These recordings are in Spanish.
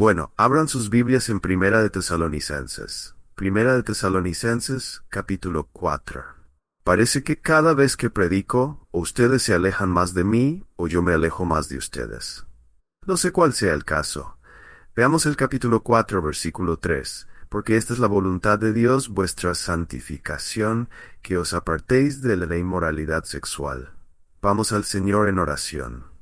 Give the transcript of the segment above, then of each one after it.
Bueno, abran sus Biblias en Primera de Tesalonicenses. Primera de Tesalonicenses, capítulo 4. Parece que cada vez que predico, o ustedes se alejan más de mí, o yo me alejo más de ustedes. No sé cuál sea el caso. Veamos el capítulo 4, versículo 3. Porque esta es la voluntad de Dios, vuestra santificación, que os apartéis de la inmoralidad sexual. Vamos al Señor en oración.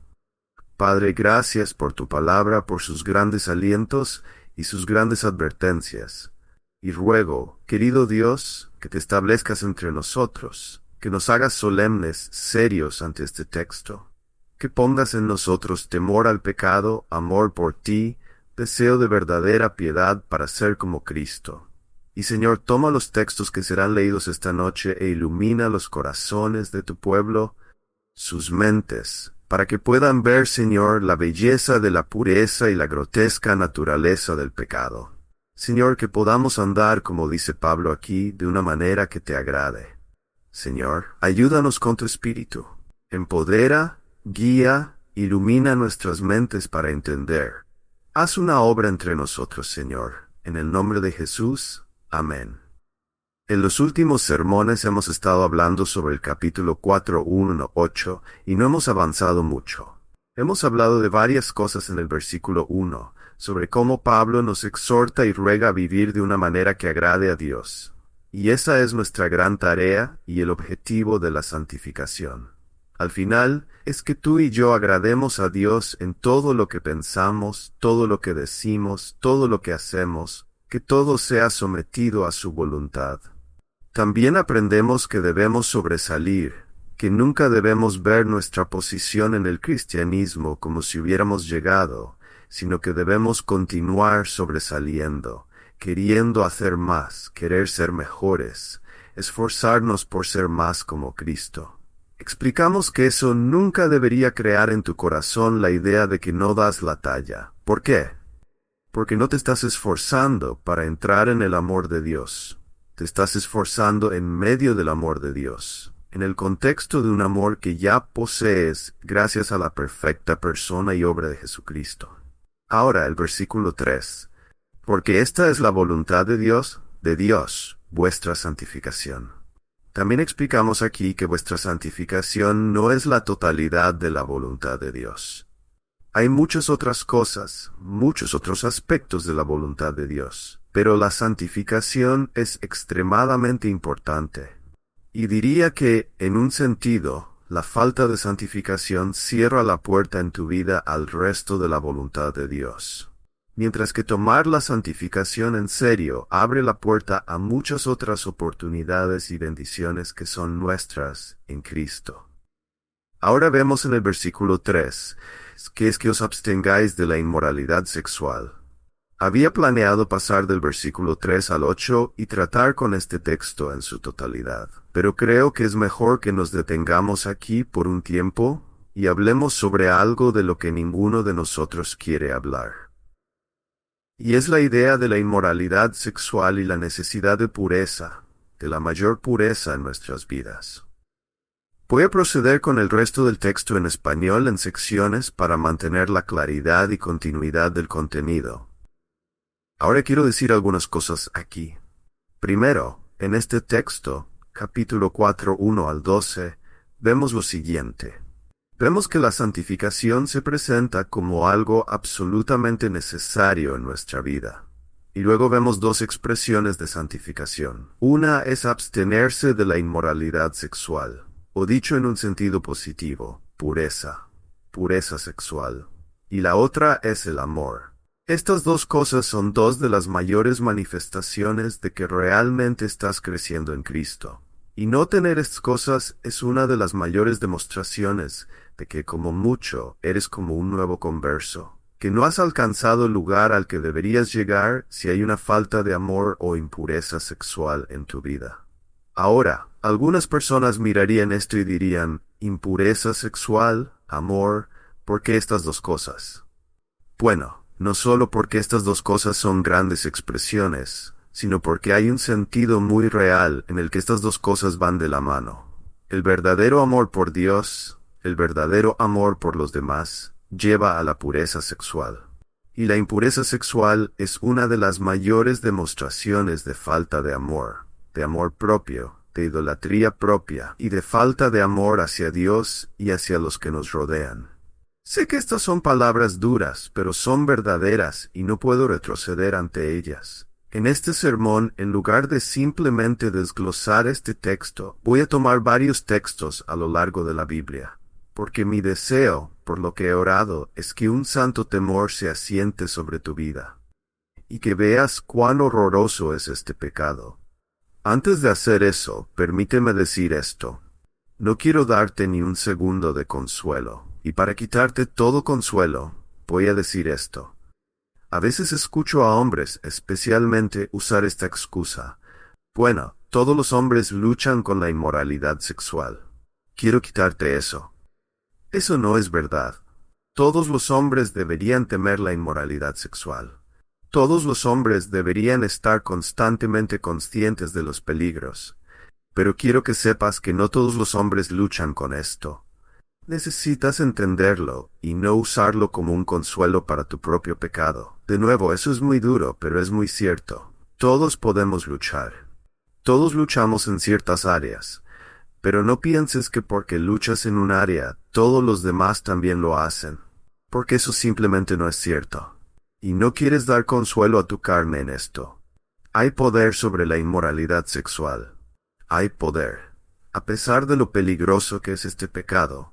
Padre, gracias por tu palabra, por sus grandes alientos y sus grandes advertencias. Y ruego, querido Dios, que te establezcas entre nosotros, que nos hagas solemnes, serios ante este texto, que pongas en nosotros temor al pecado, amor por ti, deseo de verdadera piedad para ser como Cristo. Y Señor, toma los textos que serán leídos esta noche e ilumina los corazones de tu pueblo, sus mentes, para que puedan ver, Señor, la belleza de la pureza y la grotesca naturaleza del pecado. Señor, que podamos andar, como dice Pablo aquí, de una manera que te agrade. Señor, ayúdanos con tu Espíritu. Empodera, guía, ilumina nuestras mentes para entender. Haz una obra entre nosotros, Señor. En el nombre de Jesús. Amén. En los últimos sermones hemos estado hablando sobre el capítulo 4:1-8 y no hemos avanzado mucho. Hemos hablado de varias cosas en el versículo 1, sobre cómo Pablo nos exhorta y ruega a vivir de una manera que agrade a Dios. Y esa es nuestra gran tarea y el objetivo de la santificación. Al final, es que tú y yo agrademos a Dios en todo lo que pensamos, todo lo que decimos, todo lo que hacemos, que todo sea sometido a su voluntad. También aprendemos que debemos sobresalir, que nunca debemos ver nuestra posición en el cristianismo como si hubiéramos llegado, sino que debemos continuar sobresaliendo, queriendo hacer más, querer ser mejores, esforzarnos por ser más como Cristo. Explicamos que eso nunca debería crear en tu corazón la idea de que no das la talla. ¿Por qué? Porque no te estás esforzando para entrar en el amor de Dios. Te estás esforzando en medio del amor de Dios, en el contexto de un amor que ya posees gracias a la perfecta persona y obra de Jesucristo. Ahora el versículo 3. Porque esta es la voluntad de Dios, vuestra santificación. También explicamos aquí que vuestra santificación no es la totalidad de la voluntad de Dios. Hay muchas otras cosas, muchos otros aspectos de la voluntad de Dios, pero la santificación es extremadamente importante. Y diría que, en un sentido, la falta de santificación cierra la puerta en tu vida al resto de la voluntad de Dios. Mientras que tomar la santificación en serio abre la puerta a muchas otras oportunidades y bendiciones que son nuestras en Cristo. Ahora vemos en el versículo 3, que es que os abstengáis de la inmoralidad sexual. Había planeado pasar del versículo 3 al 8 y tratar con este texto en su totalidad, pero creo que es mejor que nos detengamos aquí por un tiempo y hablemos sobre algo de lo que ninguno de nosotros quiere hablar. Y es la idea de la inmoralidad sexual y la necesidad de pureza, de la mayor pureza en nuestras vidas. Voy a proceder con el resto del texto en español en secciones para mantener la claridad y continuidad del contenido. Ahora quiero decir algunas cosas aquí. Primero, en este texto, capítulo 4, 1 al 12, vemos lo siguiente. Vemos que la santificación se presenta como algo absolutamente necesario en nuestra vida. Y luego vemos dos expresiones de santificación. Una es abstenerse de la inmoralidad sexual, o dicho en un sentido positivo, pureza sexual. Y la otra es el amor. Estas dos cosas son dos de las mayores manifestaciones de que realmente estás creciendo en Cristo. Y no tener estas cosas es una de las mayores demostraciones de que como mucho eres como un nuevo converso, que no has alcanzado el lugar al que deberías llegar si hay una falta de amor o impureza sexual en tu vida. Ahora, algunas personas mirarían esto y dirían, impureza sexual, amor, ¿por qué estas dos cosas? Bueno, no solo porque estas dos cosas son grandes expresiones, sino porque hay un sentido muy real en el que estas dos cosas van de la mano. El verdadero amor por Dios, el verdadero amor por los demás, lleva a la pureza sexual. Y la impureza sexual es una de las mayores demostraciones de falta de amor propio, de idolatría propia y de falta de amor hacia Dios y hacia los que nos rodean. Sé que estas son palabras duras, pero son verdaderas y no puedo retroceder ante ellas. En este sermón, en lugar de simplemente desglosar este texto, voy a tomar varios textos a lo largo de la Biblia, porque mi deseo, por lo que he orado, es que un santo temor se asiente sobre tu vida, y que veas cuán horroroso es este pecado. Antes de hacer eso, permíteme decir esto. No quiero darte ni un segundo de consuelo, y para quitarte todo consuelo, voy a decir esto. A veces escucho a hombres, especialmente, usar esta excusa. Bueno, todos los hombres luchan con la inmoralidad sexual. Quiero quitarte eso. Eso no es verdad. Todos los hombres deberían temer la inmoralidad sexual. Todos los hombres deberían estar constantemente conscientes de los peligros. Pero quiero que sepas que no todos los hombres luchan con esto. Necesitas entenderlo y no usarlo como un consuelo para tu propio pecado. De nuevo, eso es muy duro, pero es muy cierto. Todos podemos luchar. Todos luchamos en ciertas áreas. Pero no pienses que porque luchas en un área, todos los demás también lo hacen. Porque eso simplemente no es cierto. Y no quieres dar consuelo a tu carne en esto. Hay poder sobre la inmoralidad sexual. Hay poder. A pesar de lo peligroso que es este pecado,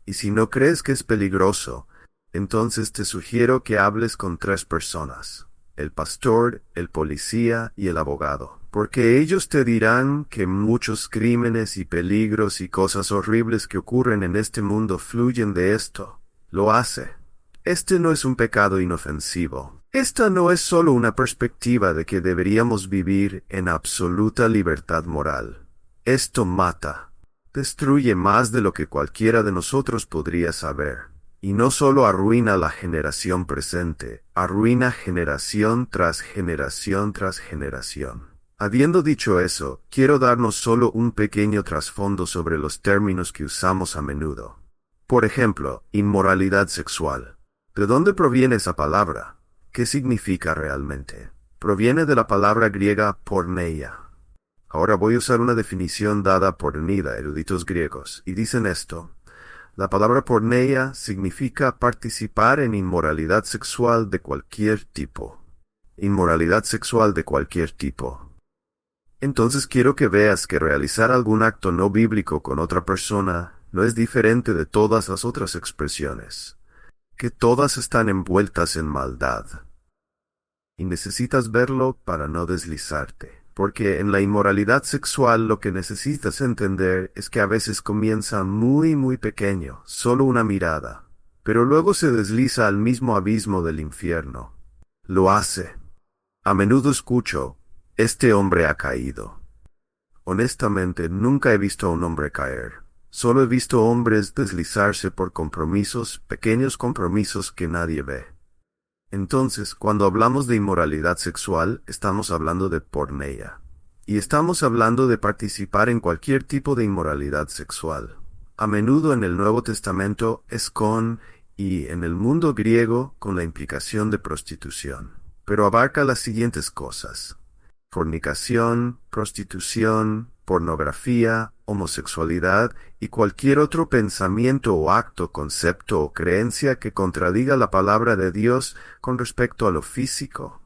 y si no crees que es peligroso, entonces te sugiero que hables con 3 personas, el pastor, el policía y el abogado, porque ellos te dirán que muchos crímenes y peligros y cosas horribles que ocurren en este mundo fluyen de esto. Lo hace. Este no es un pecado inofensivo. Esta no es solo una perspectiva de que deberíamos vivir en absoluta libertad moral. Esto mata. Destruye más de lo que cualquiera de nosotros podría saber. Y no solo arruina la generación presente, arruina generación tras generación tras generación. Habiendo dicho eso, quiero darnos solo un pequeño trasfondo sobre los términos que usamos a menudo. Por ejemplo, inmoralidad sexual. ¿De dónde proviene esa palabra? ¿Qué significa realmente? Proviene de la palabra griega porneia. Ahora voy a usar una definición dada por Nida, eruditos griegos, y dicen esto. La palabra porneia significa participar en inmoralidad sexual de cualquier tipo. Inmoralidad sexual de cualquier tipo. Entonces quiero que veas que realizar algún acto no bíblico con otra persona no es diferente de todas las otras expresiones. Que todas están envueltas en maldad. Y necesitas verlo para no deslizarte. Porque en la inmoralidad sexual lo que necesitas entender es que a veces comienza muy pequeño, solo una mirada, pero luego se desliza al mismo abismo del infierno. Lo hace. A menudo escucho, este hombre ha caído. Honestamente, nunca he visto a un hombre caer. Solo he visto hombres deslizarse por compromisos, pequeños compromisos que nadie ve. Entonces, cuando hablamos de inmoralidad sexual, estamos hablando de porneia. Y estamos hablando de participar en cualquier tipo de inmoralidad sexual. A menudo en el Nuevo Testamento es con, y en el mundo griego, con la implicación de prostitución. Pero abarca las siguientes cosas: fornicación, prostitución, pornografía, homosexualidad y cualquier otro pensamiento o acto, concepto o creencia que contradiga la palabra de Dios con respecto a lo físico.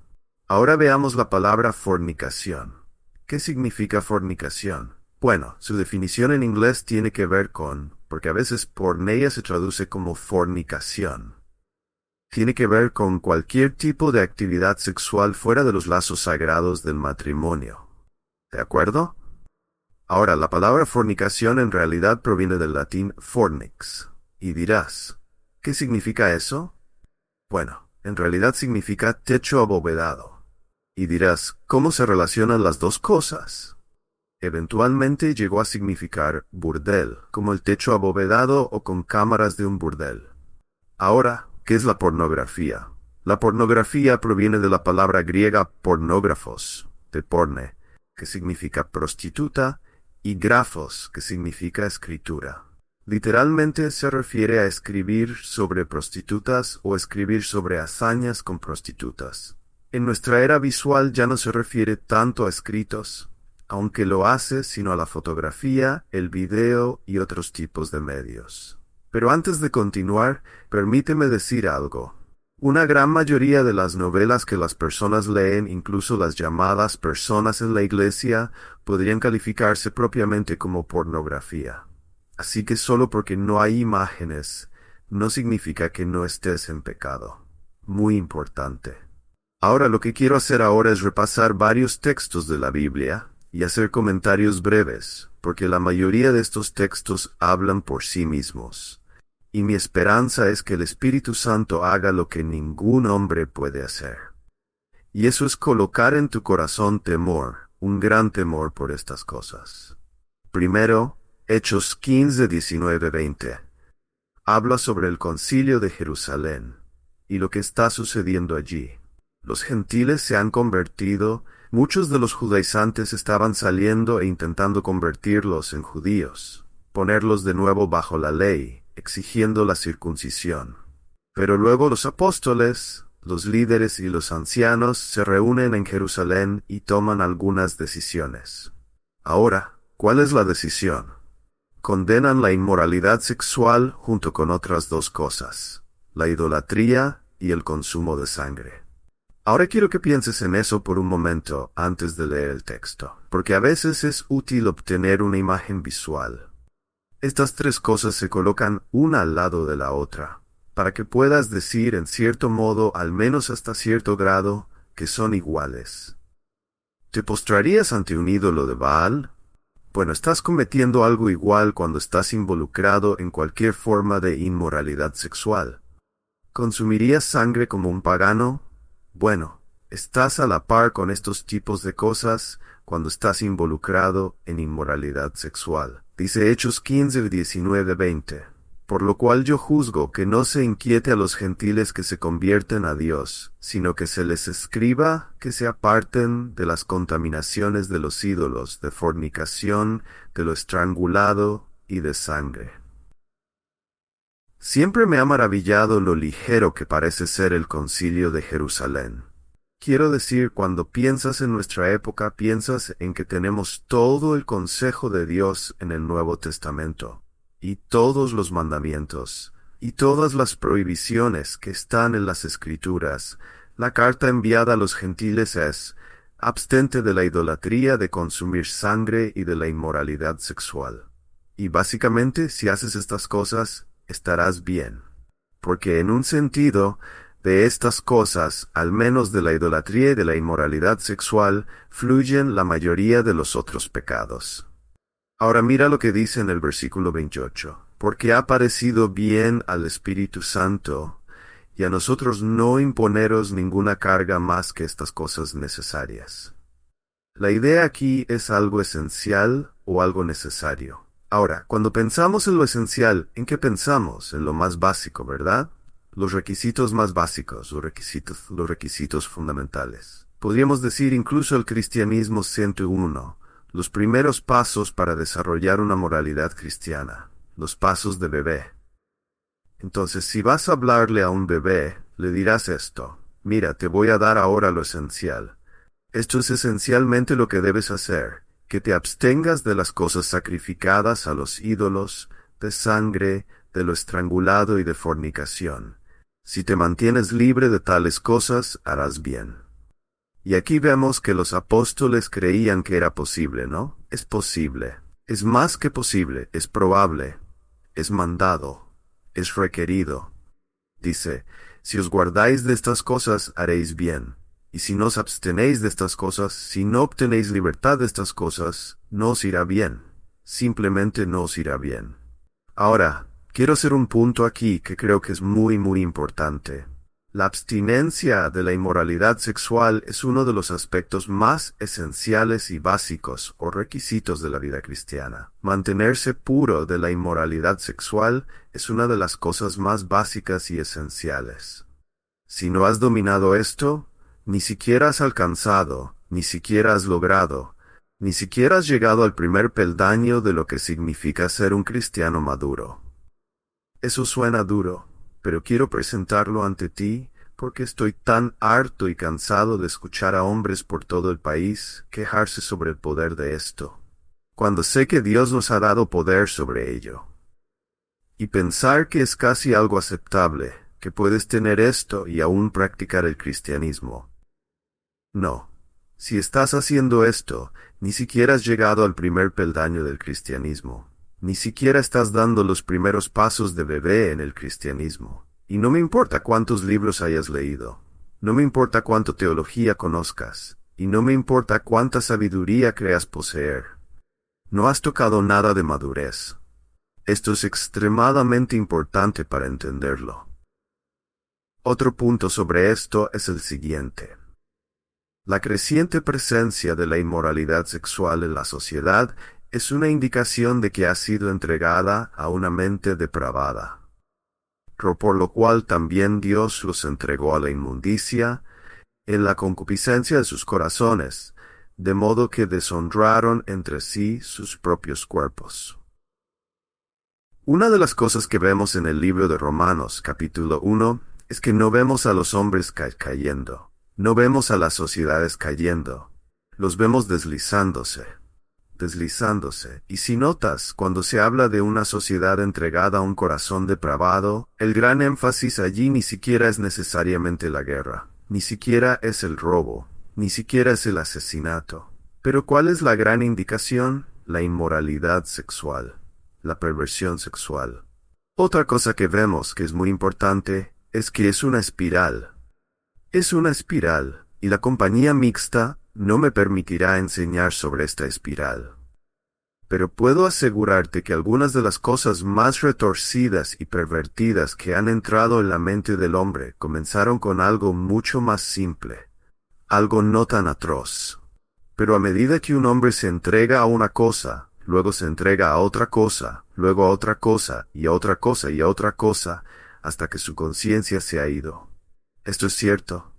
Ahora veamos la palabra fornicación. ¿Qué significa fornicación? Bueno, su definición en inglés tiene que ver con, porque a veces porneia se traduce como fornicación. Tiene que ver con cualquier tipo de actividad sexual fuera de los lazos sagrados del matrimonio. ¿De acuerdo? Ahora, la palabra fornicación en realidad proviene del latín fornix. Y dirás, ¿qué significa eso? Bueno, en realidad significa techo abovedado. Y dirás, ¿cómo se relacionan las dos cosas? Eventualmente llegó a significar burdel, como el techo abovedado o con cámaras de un burdel. Ahora, ¿qué es la pornografía? La pornografía proviene de la palabra griega pornógrafos, de porne, que significa prostituta, y grafos, que significa escritura. Literalmente se refiere a escribir sobre prostitutas o escribir sobre hazañas con prostitutas. En nuestra era visual ya no se refiere tanto a escritos, aunque lo hace, sino a la fotografía, el video y otros tipos de medios. Pero antes de continuar, permíteme decir algo. Una gran mayoría de las novelas que las personas leen, incluso las llamadas personas en la iglesia, podrían calificarse propiamente como pornografía. Así que solo porque no hay imágenes, no significa que no estés en pecado. Muy importante. Ahora lo que quiero hacer ahora es repasar varios textos de la Biblia y hacer comentarios breves, porque la mayoría de estos textos hablan por sí mismos. Y mi esperanza es que el Espíritu Santo haga lo que ningún hombre puede hacer. Y eso es colocar en tu corazón temor, un gran temor por estas cosas. Primero, Hechos 15, 19, 20. Habla sobre el concilio de Jerusalén y lo que está sucediendo allí. Los gentiles se han convertido, muchos de los judaizantes estaban saliendo e intentando convertirlos en judíos, ponerlos de nuevo bajo la ley, exigiendo la circuncisión. Pero luego los apóstoles, los líderes y los ancianos se reúnen en Jerusalén y toman algunas decisiones. Ahora, ¿cuál es la decisión? Condenan la inmoralidad sexual junto con otras dos cosas, la idolatría y el consumo de sangre. Ahora quiero que pienses en eso por un momento antes de leer el texto, porque a veces es útil obtener una imagen visual. Estas tres cosas se colocan una al lado de la otra, para que puedas decir en cierto modo, al menos hasta cierto grado, que son iguales. ¿Te postrarías ante un ídolo de Baal? Bueno, estás cometiendo algo igual cuando estás involucrado en cualquier forma de inmoralidad sexual. ¿Consumirías sangre como un pagano? Bueno, estás a la par con estos tipos de cosas cuando estás involucrado en inmoralidad sexual. Dice Hechos 15, 19, 20. Por lo cual yo juzgo que no se inquiete a los gentiles que se convierten a Dios, sino que se les escriba que se aparten de las contaminaciones de los ídolos, de fornicación, de lo estrangulado y de sangre. Siempre me ha maravillado lo ligero que parece ser el concilio de Jerusalén. Quiero decir, cuando piensas en nuestra época, piensas en que tenemos todo el consejo de Dios en el Nuevo Testamento, y todos los mandamientos, y todas las prohibiciones que están en las Escrituras. La carta enviada a los gentiles es: abstente de la idolatría, de consumir sangre y de la inmoralidad sexual. Y básicamente, si haces estas cosas, estarás bien. Porque en un sentido, de estas cosas, al menos de la idolatría y de la inmoralidad sexual, fluyen la mayoría de los otros pecados. Ahora mira lo que dice en el versículo 28. Porque ha parecido bien al Espíritu Santo, y a nosotros no imponeros ninguna carga más que estas cosas necesarias. La idea aquí es algo esencial o algo necesario. Ahora, cuando pensamos en lo esencial, ¿en qué pensamos? En lo más básico, ¿verdad? Los requisitos más básicos, los requisitos fundamentales. Podríamos decir incluso el cristianismo 101, los primeros pasos para desarrollar una moralidad cristiana, los pasos de bebé. Entonces, si vas a hablarle a un bebé, le dirás esto: mira, te voy a dar ahora lo esencial. Esto es esencialmente lo que debes hacer, que te abstengas de las cosas sacrificadas a los ídolos, de sangre, de lo estrangulado y de fornicación. Si te mantienes libre de tales cosas, harás bien. Y aquí vemos que los apóstoles creían que era posible, ¿no? Es posible. Es más que posible, es probable. Es mandado. Es requerido. Dice: si os guardáis de estas cosas, haréis bien. Y si no os abstenéis de estas cosas, si no obtenéis libertad de estas cosas, no os irá bien. Simplemente no os irá bien. Ahora, quiero hacer un punto aquí que creo que es muy importante. La abstinencia de la inmoralidad sexual es uno de los aspectos más esenciales y básicos o requisitos de la vida cristiana. Mantenerse puro de la inmoralidad sexual es una de las cosas más básicas y esenciales. Si no has dominado esto, ni siquiera has alcanzado, ni siquiera has logrado Ni siquiera has llegado al primer peldaño de lo que significa ser un cristiano maduro. Eso suena duro, pero quiero presentarlo ante ti porque estoy tan harto y cansado de escuchar a hombres por todo el país quejarse sobre el poder de esto, cuando sé que Dios nos ha dado poder sobre ello. Y pensar que es casi algo aceptable, que puedes tener esto y aún practicar el cristianismo. No. Si estás haciendo esto, ni siquiera has llegado al primer peldaño del cristianismo. Ni siquiera estás dando los primeros pasos de bebé en el cristianismo. Y no me importa cuántos libros hayas leído. No me importa cuánta teología conozcas. Y no me importa cuánta sabiduría creas poseer. No has tocado nada de madurez. Esto es extremadamente importante para entenderlo. Otro punto sobre esto es el siguiente. La creciente presencia de la inmoralidad sexual en la sociedad es una indicación de que ha sido entregada a una mente depravada, por lo cual también Dios los entregó a la inmundicia, en la concupiscencia de sus corazones, de modo que deshonraron entre sí sus propios cuerpos. Una de las cosas que vemos en el libro de Romanos, capítulo 1, es que no vemos a los hombres cayendo. No vemos a las sociedades cayendo, los vemos deslizándose. Y si notas, cuando se habla de una sociedad entregada a un corazón depravado, el gran énfasis allí ni siquiera es necesariamente la guerra, ni siquiera es el robo, ni siquiera es el asesinato. Pero ¿cuál es la gran indicación? La inmoralidad sexual, la perversión sexual. Otra cosa que vemos que es muy importante es que es una espiral. Es una espiral, y la compañía mixta no me permitirá enseñar sobre esta espiral. Pero puedo asegurarte que algunas de las cosas más retorcidas y pervertidas que han entrado en la mente del hombre comenzaron con algo mucho más simple, algo no tan atroz. Pero a medida que un hombre se entrega a una cosa, luego se entrega a otra cosa, luego a otra cosa, y a otra cosa, y a otra cosa, hasta que su conciencia se ha ido. Esto es cierto.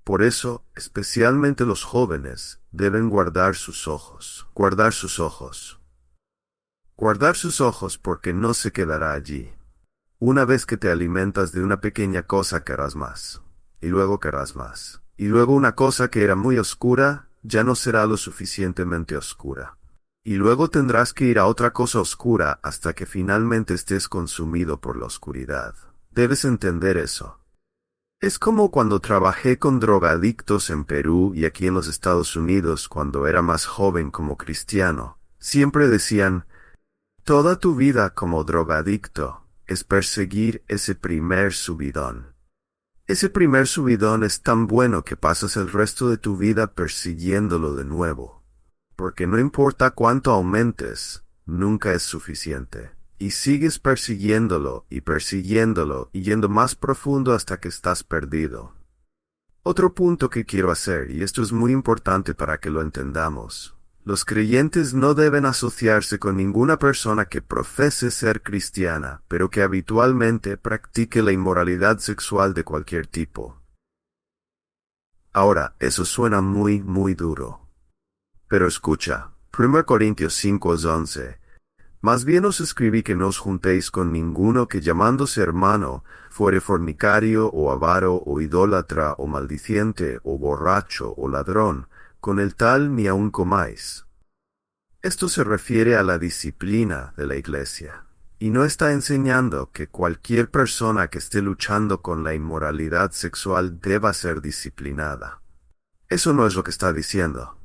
Por eso, especialmente los jóvenes, deben guardar sus ojos. Guardar sus ojos. Guardar sus ojos porque no se quedará allí. Una vez que te alimentas de una pequeña cosa querrás más. Y luego querrás más. Y luego una cosa que era muy oscura, ya no será lo suficientemente oscura. Y luego tendrás que ir a otra cosa oscura hasta que finalmente estés consumido por la oscuridad. Debes entender eso. Es como cuando trabajé con drogadictos en Perú y aquí en los Estados Unidos cuando era más joven como cristiano. Siempre decían, toda tu vida como drogadicto es perseguir ese primer subidón. Ese primer subidón es tan bueno que pasas el resto de tu vida persiguiéndolo de nuevo. Porque no importa cuánto aumentes, nunca es suficiente. Y sigues persiguiéndolo y yendo más profundo hasta que estás perdido. Otro punto que quiero hacer, y esto es muy importante para que lo entendamos. Los creyentes no deben asociarse con ninguna persona que profese ser cristiana, pero que habitualmente practique la inmoralidad sexual de cualquier tipo. Ahora, eso suena muy, muy duro. Pero escucha, 1 Corintios 5:11. Más bien os escribí que no os juntéis con ninguno que llamándose hermano, fuere fornicario, o avaro, o idólatra, o maldiciente, o borracho, o ladrón, con el tal ni aun comáis. Esto se refiere a la disciplina de la iglesia, y no está enseñando que cualquier persona que esté luchando con la inmoralidad sexual deba ser disciplinada. Eso no es lo que está diciendo.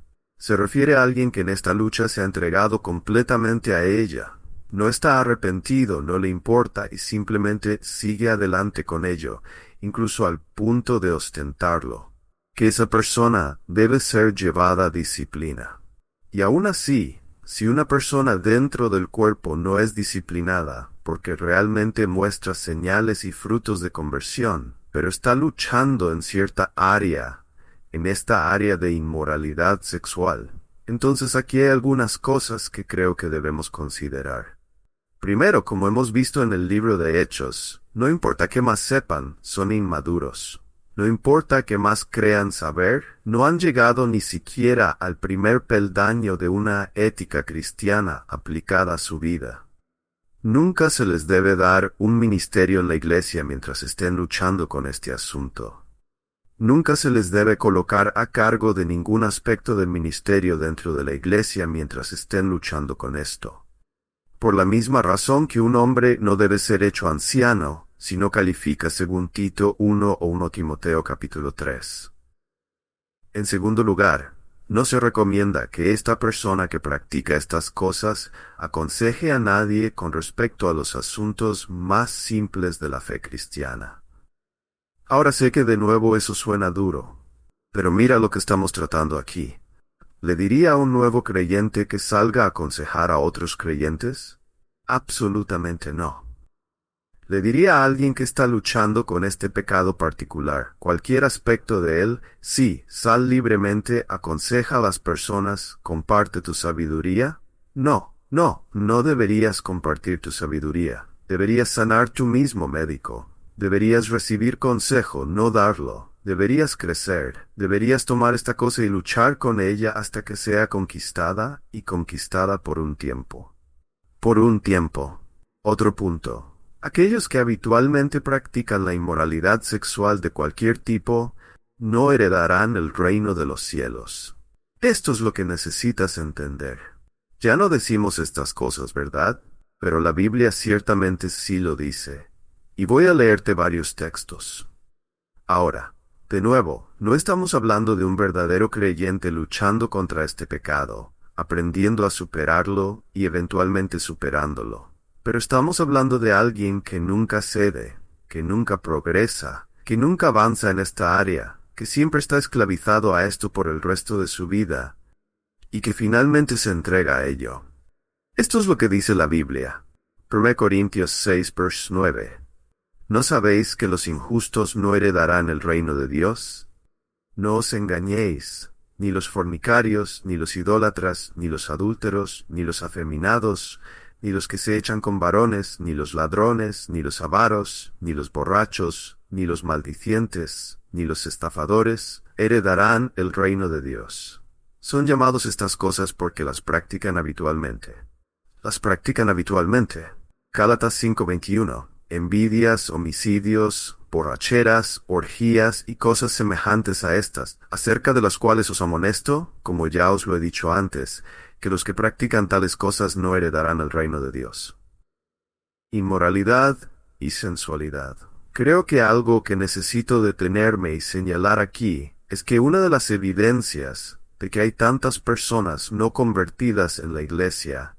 Se refiere a alguien que en esta lucha se ha entregado completamente a ella. No está arrepentido, no le importa y simplemente sigue adelante con ello, incluso al punto de ostentarlo. Que esa persona debe ser llevada a disciplina. Y aún así, si una persona dentro del cuerpo no es disciplinada, porque realmente muestra señales y frutos de conversión, pero está luchando en cierta área, en esta área de inmoralidad sexual, entonces aquí hay algunas cosas que creo que debemos considerar. Primero, como hemos visto en el libro de Hechos, no importa qué más sepan, son inmaduros. No importa que más crean saber, no han llegado ni siquiera al primer peldaño de una ética cristiana aplicada a su vida. Nunca se les debe dar un ministerio en la iglesia mientras estén luchando con este asunto. Nunca se les debe colocar a cargo de ningún aspecto del ministerio dentro de la iglesia mientras estén luchando con esto. Por la misma razón que un hombre no debe ser hecho anciano, si no califica según Tito 1 o 1 Timoteo capítulo 3. En segundo lugar, no se recomienda que esta persona que practica estas cosas aconseje a nadie con respecto a los asuntos más simples de la fe cristiana. Ahora sé que de nuevo eso suena duro, pero mira lo que estamos tratando aquí. ¿Le diría a un nuevo creyente que salga a aconsejar a otros creyentes? Absolutamente no. Le diría a alguien que está luchando con este pecado particular, cualquier aspecto de él, sí, sal libremente, aconseja a las personas, comparte tu sabiduría? No deberías compartir tu sabiduría. Deberías sanar tú mismo, médico. Deberías recibir consejo, no darlo. Deberías crecer. Deberías tomar esta cosa y luchar con ella hasta que sea conquistada y conquistada por un tiempo. Por un tiempo. Otro punto. Aquellos que habitualmente practican la inmoralidad sexual de cualquier tipo, no heredarán el reino de los cielos. Esto es lo que necesitas entender. Ya no decimos estas cosas, ¿verdad? Pero la Biblia ciertamente sí lo dice. Y voy a leerte varios textos. Ahora, de nuevo, no estamos hablando de un verdadero creyente luchando contra este pecado, aprendiendo a superarlo y eventualmente superándolo. Pero estamos hablando de alguien que nunca cede, que nunca progresa, que nunca avanza en esta área, que siempre está esclavizado a esto por el resto de su vida, y que finalmente se entrega a ello. Esto es lo que dice la Biblia. 1 Corintios 6, vers 9. ¿No sabéis que los injustos no heredarán el reino de Dios? No os engañéis, ni los fornicarios, ni los idólatras, ni los adúlteros, ni los afeminados, ni los que se echan con varones, ni los ladrones, ni los avaros, ni los borrachos, ni los maldicientes, ni los estafadores, heredarán el reino de Dios. Son llamados estas cosas porque las practican habitualmente. Las practican habitualmente. Gálatas 5:21. Envidias, homicidios, borracheras, orgías y cosas semejantes a estas, acerca de las cuales os amonesto, como ya os lo he dicho antes, que los que practican tales cosas no heredarán el reino de Dios. Inmoralidad y sensualidad. Creo que algo que necesito detenerme y señalar aquí es que una de las evidencias de que hay tantas personas no convertidas en la iglesia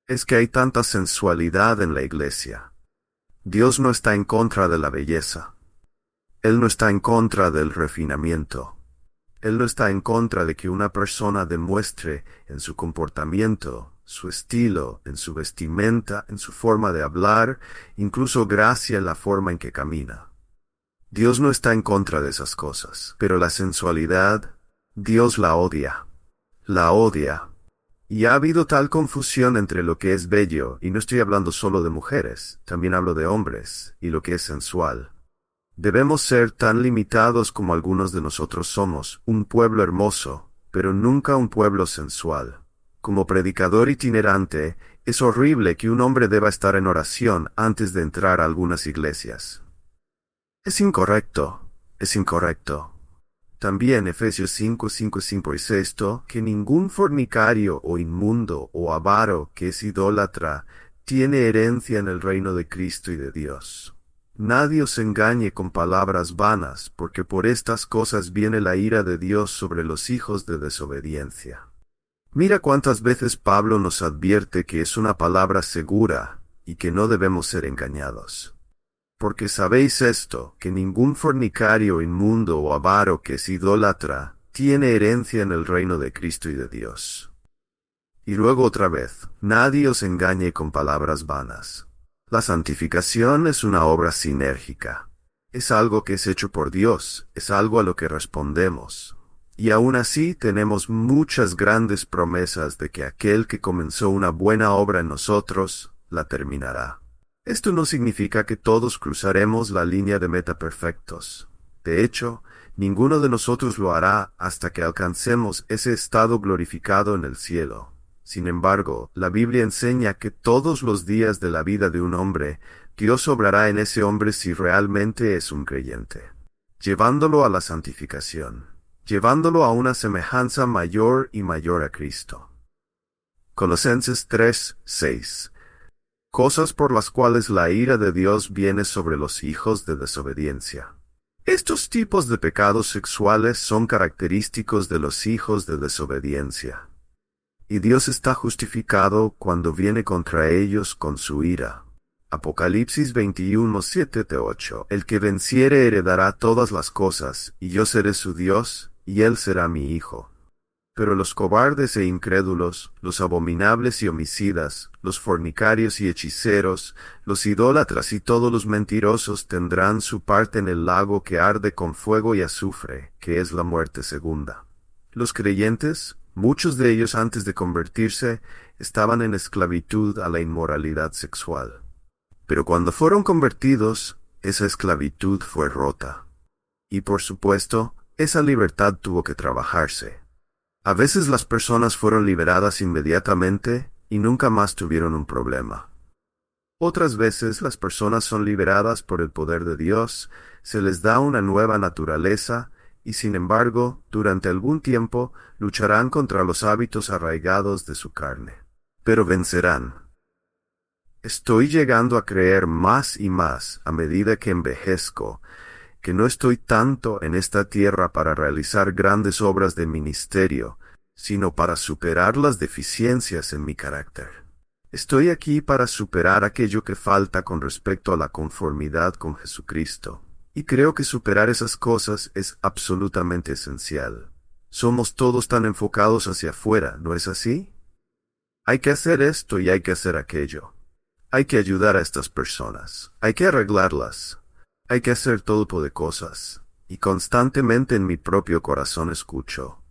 es que hay tanta sensualidad en la iglesia. Dios no está en contra de la belleza. Él no está en contra del refinamiento. Él no está en contra de que una persona demuestre en su comportamiento, su estilo, en su vestimenta, en su forma de hablar, incluso gracia en la forma en que camina. Dios no está en contra de esas cosas, pero la sensualidad, Dios la odia. La odia. Y ha habido tal confusión entre lo que es bello, y no estoy hablando solo de mujeres, también hablo de hombres, y lo que es sensual. Debemos ser tan limitados como algunos de nosotros somos, un pueblo hermoso, pero nunca un pueblo sensual. Como predicador itinerante, es horrible que un hombre deba estar en oración antes de entrar a algunas iglesias. Es incorrecto, es incorrecto. También Efesios 5:5 dice esto, que ningún fornicario o inmundo o avaro que es idólatra tiene herencia en el reino de Cristo y de Dios. Nadie os engañe con palabras vanas, porque por estas cosas viene la ira de Dios sobre los hijos de desobediencia. Mira cuántas veces Pablo nos advierte que es una palabra segura y que no debemos ser engañados. Porque sabéis esto, que ningún fornicario, inmundo o avaro que es idólatra tiene herencia en el reino de Cristo y de Dios. Y luego otra vez, nadie os engañe con palabras vanas. La santificación es una obra sinérgica. Es algo que es hecho por Dios, es algo a lo que respondemos. Y aún así tenemos muchas grandes promesas de que aquel que comenzó una buena obra en nosotros, la terminará. Esto no significa que todos cruzaremos la línea de meta perfectos. De hecho, ninguno de nosotros lo hará hasta que alcancemos ese estado glorificado en el cielo. Sin embargo, la Biblia enseña que todos los días de la vida de un hombre, Dios obrará en ese hombre si realmente es un creyente, llevándolo a la santificación, llevándolo a una semejanza mayor y mayor a Cristo. Colosenses 3:6. Cosas por las cuales la ira de Dios viene sobre los hijos de desobediencia. Estos tipos de pecados sexuales son característicos de los hijos de desobediencia. Y Dios está justificado cuando viene contra ellos con su ira. Apocalipsis 21:7-8. El que venciere heredará todas las cosas, y yo seré su Dios, y él será mi hijo. Pero los cobardes e incrédulos, los abominables y homicidas, los fornicarios y hechiceros, los idólatras y todos los mentirosos tendrán su parte en el lago que arde con fuego y azufre, que es la muerte segunda. Los creyentes, muchos de ellos antes de convertirse, estaban en esclavitud a la inmoralidad sexual. Pero cuando fueron convertidos, esa esclavitud fue rota. Y por supuesto, esa libertad tuvo que trabajarse. A veces las personas fueron liberadas inmediatamente y nunca más tuvieron un problema. Otras veces las personas son liberadas por el poder de Dios, se les da una nueva naturaleza y sin embargo, durante algún tiempo, lucharán contra los hábitos arraigados de su carne. Pero vencerán. Estoy llegando a creer más y más a medida que envejezco, que no estoy tanto en esta tierra para realizar grandes obras de ministerio, sino para superar las deficiencias en mi carácter. Estoy aquí para superar aquello que falta con respecto a la conformidad con Jesucristo, y creo que superar esas cosas es absolutamente esencial. Somos todos tan enfocados hacia afuera, ¿no es así? Hay que hacer esto y hay que hacer aquello. Hay que ayudar a estas personas, hay que arreglarlas. Hay que hacer todo tipo de cosas, y constantemente en mi propio corazón escucho: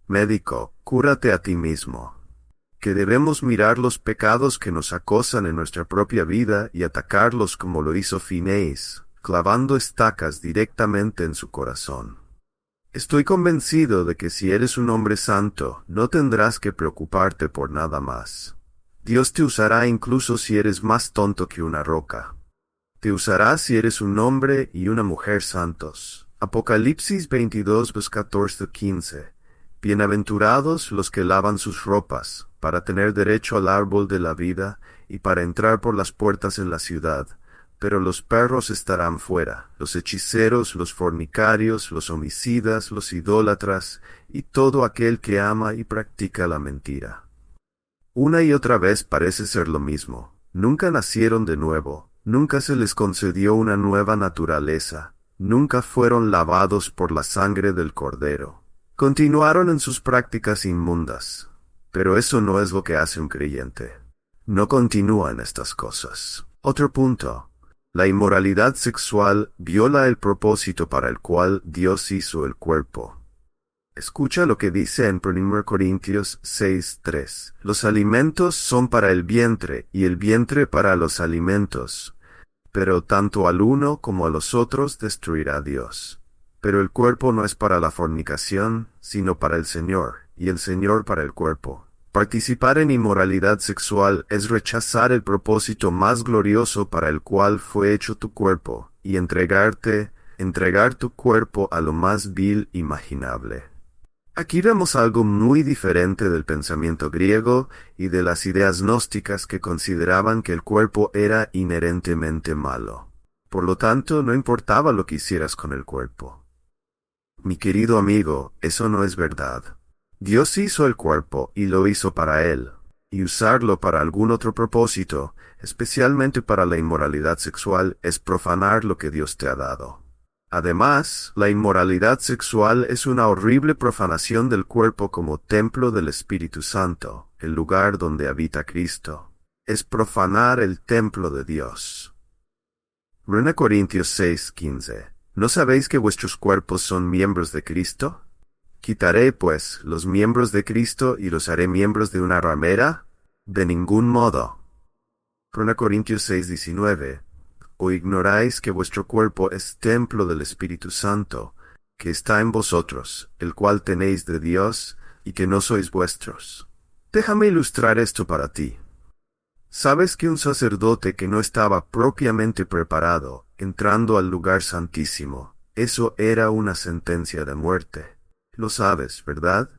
médico, cúrate a ti mismo. Que debemos mirar los pecados que nos acosan en nuestra propia vida y atacarlos como lo hizo Fineis, clavando estacas directamente en su corazón. Estoy convencido de que si eres un hombre santo, no tendrás que preocuparte por nada más. Dios te usará incluso si eres más tonto que una roca. Te usará si eres un hombre y una mujer santos. Apocalipsis 22:14-15. Bienaventurados los que lavan sus ropas, para tener derecho al árbol de la vida, y para entrar por las puertas en la ciudad. Pero los perros estarán fuera, los hechiceros, los fornicarios, los homicidas, los idólatras, y todo aquel que ama y practica la mentira. Una y otra vez parece ser lo mismo. Nunca nacieron de nuevo. Nunca se les concedió una nueva naturaleza, nunca fueron lavados por la sangre del Cordero. Continuaron en sus prácticas inmundas, pero eso no es lo que hace un creyente. No continúa en estas cosas. Otro punto. La inmoralidad sexual viola el propósito para el cual Dios hizo el cuerpo. Escucha lo que dice en 1 Corintios 6:3. Los alimentos son para el vientre y el vientre para los alimentos. Pero tanto al uno como a los otros destruirá Dios. Pero el cuerpo no es para la fornicación, sino para el Señor, y el Señor para el cuerpo. Participar en inmoralidad sexual es rechazar el propósito más glorioso para el cual fue hecho tu cuerpo, y entregar tu cuerpo a lo más vil imaginable. Aquí vemos algo muy diferente del pensamiento griego y de las ideas gnósticas que consideraban que el cuerpo era inherentemente malo. Por lo tanto, no importaba lo que hicieras con el cuerpo. Mi querido amigo, eso no es verdad. Dios hizo el cuerpo y lo hizo para él, y usarlo para algún otro propósito, especialmente para la inmoralidad sexual, es profanar lo que Dios te ha dado. Además, la inmoralidad sexual es una horrible profanación del cuerpo como templo del Espíritu Santo, el lugar donde habita Cristo. Es profanar el templo de Dios. 1 Corintios 6:15. ¿No sabéis que vuestros cuerpos son miembros de Cristo? ¿Quitaré, pues, los miembros de Cristo y los haré miembros de una ramera? De ningún modo. 1 Corintios 6:19. ¿O ignoráis que vuestro cuerpo es templo del Espíritu Santo, que está en vosotros, el cual tenéis de Dios, y que no sois vuestros? Déjame ilustrar esto para ti. ¿Sabes que un sacerdote que no estaba propiamente preparado, entrando al lugar santísimo, eso era una sentencia de muerte? Lo sabes, ¿verdad?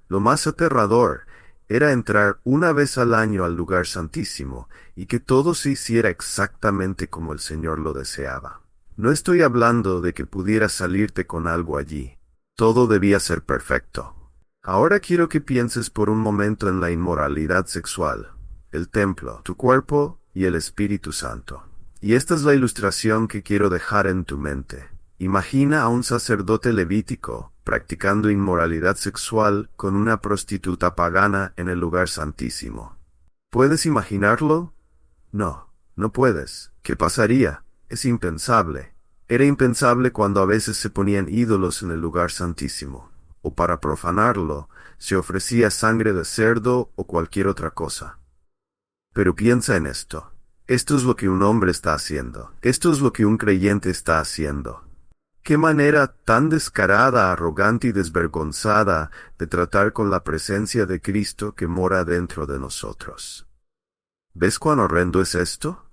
Lo más aterrador era entrar una vez al año al lugar santísimo, y que todo se hiciera exactamente como el Señor lo deseaba. No estoy hablando de que pudieras salirte con algo allí. Todo debía ser perfecto. Ahora quiero que pienses por un momento en la inmoralidad sexual, el templo, tu cuerpo y el Espíritu Santo. Y esta es la ilustración que quiero dejar en tu mente. Imagina a un sacerdote levítico practicando inmoralidad sexual con una prostituta pagana en el lugar santísimo. ¿Puedes imaginarlo? No, no puedes. ¿Qué pasaría? Es impensable. Era impensable cuando a veces se ponían ídolos en el lugar santísimo, o para profanarlo, se ofrecía sangre de cerdo o cualquier otra cosa. Pero piensa en esto. Esto es lo que un hombre está haciendo. Esto es lo que un creyente está haciendo. Qué manera tan descarada, arrogante y desvergonzada de tratar con la presencia de Cristo que mora dentro de nosotros. ¿Ves cuán horrendo es esto?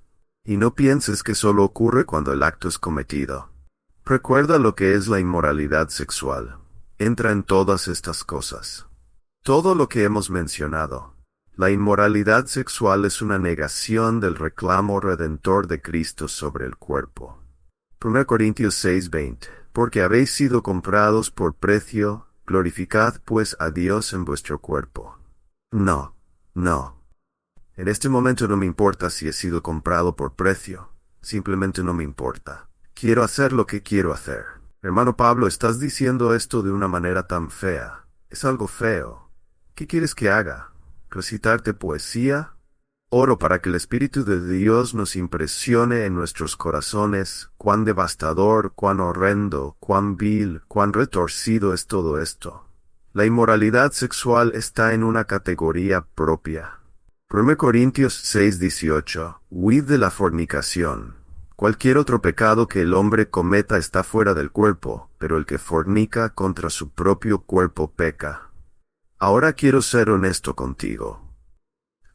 Y no pienses que solo ocurre cuando el acto es cometido. Recuerda lo que es la inmoralidad sexual. Entra en todas estas cosas. Todo lo que hemos mencionado. La inmoralidad sexual es una negación del reclamo redentor de Cristo sobre el cuerpo. 1 Corintios 6:20. Porque habéis sido comprados por precio, glorificad pues a Dios en vuestro cuerpo. No, no. En este momento no me importa si he sido comprado por precio. Simplemente no me importa. Quiero hacer lo que quiero hacer. Hermano Pablo, estás diciendo esto de una manera tan fea. Es algo feo. ¿Qué quieres que haga? ¿Recitarte poesía? Oro para que el Espíritu de Dios nos impresione en nuestros corazones cuán devastador, cuán horrendo, cuán vil, cuán retorcido es todo esto. La inmoralidad sexual está en una categoría propia. 1 Corintios 6:18. Huid de la fornicación. Cualquier otro pecado que el hombre cometa está fuera del cuerpo, pero el que fornica contra su propio cuerpo peca. Ahora quiero ser honesto contigo.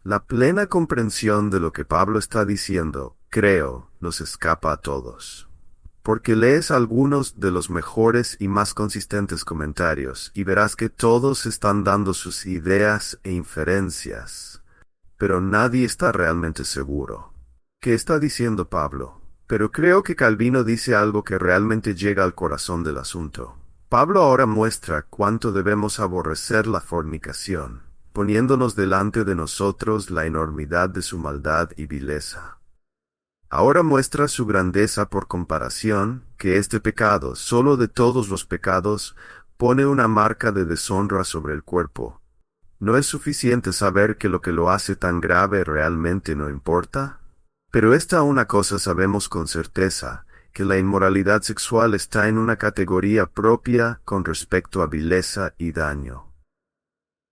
La plena comprensión de lo que Pablo está diciendo, creo, nos escapa a todos. Porque lees algunos de los mejores y más consistentes comentarios y verás que todos están dando sus ideas e inferencias. Pero nadie está realmente seguro. ¿Qué está diciendo Pablo? Pero creo que Calvino dice algo que realmente llega al corazón del asunto. Pablo ahora muestra cuánto debemos aborrecer la fornicación, poniéndonos delante de nosotros la enormidad de su maldad y vileza. Ahora muestra su grandeza por comparación, que este pecado, solo de todos los pecados, pone una marca de deshonra sobre el cuerpo. ¿No es suficiente saber que lo que lo hace tan grave realmente no importa? Pero esta una cosa sabemos con certeza, que la inmoralidad sexual está en una categoría propia con respecto a vileza y daño.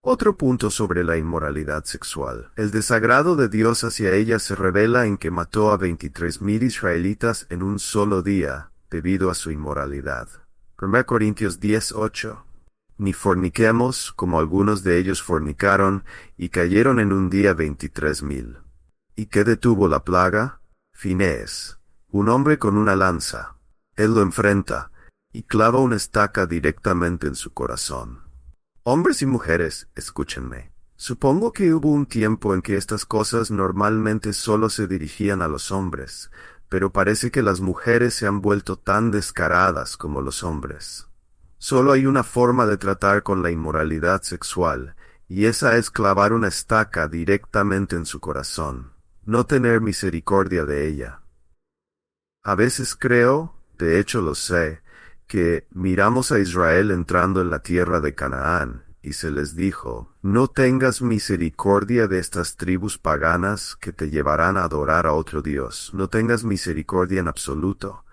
Otro punto sobre la inmoralidad sexual. El desagrado de Dios hacia ella se revela en que mató a 23,000 israelitas en un solo día, debido a su inmoralidad. 1 Corintios 10:8. Ni forniquemos, como algunos de ellos fornicaron, y cayeron en un día 23,000. ¿Y qué detuvo la plaga? Finés, un hombre con una lanza. Él lo enfrenta, y clava una estaca directamente en su corazón. Hombres y mujeres, escúchenme. Supongo que hubo un tiempo en que estas cosas normalmente solo se dirigían a los hombres, pero parece que las mujeres se han vuelto tan descaradas como los hombres. Solo hay una forma de tratar con la inmoralidad sexual, y esa es clavar una estaca directamente en su corazón, no tener misericordia de ella. A veces creo, de hecho lo sé, que miramos a Israel entrando en la tierra de Canaán, y se les dijo, no tengas misericordia de estas tribus paganas que te llevarán a adorar a otro Dios, no tengas misericordia en absoluto,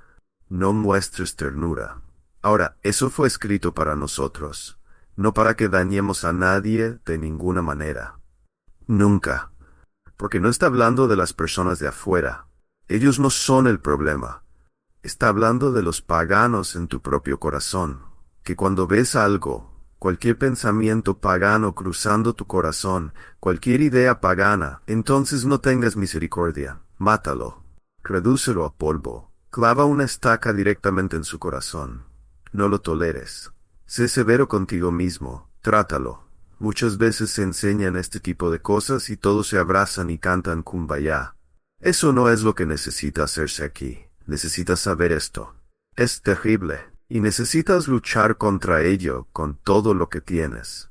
no muestres ternura. Ahora, eso fue escrito para nosotros, no para que dañemos a nadie de ninguna manera. Nunca. Porque no está hablando de las personas de afuera. Ellos no son el problema. Está hablando de los paganos en tu propio corazón, que cuando ves algo, cualquier pensamiento pagano cruzando tu corazón, cualquier idea pagana, entonces no tengas misericordia, mátalo, redúcelo a polvo, clava una estaca directamente en su corazón. No lo toleres. Sé severo contigo mismo, trátalo. Muchas veces se enseñan este tipo de cosas y todos se abrazan y cantan kumbaya. Eso no es lo que necesita hacerse aquí. Necesitas saber esto. Es terrible, y necesitas luchar contra ello con todo lo que tienes.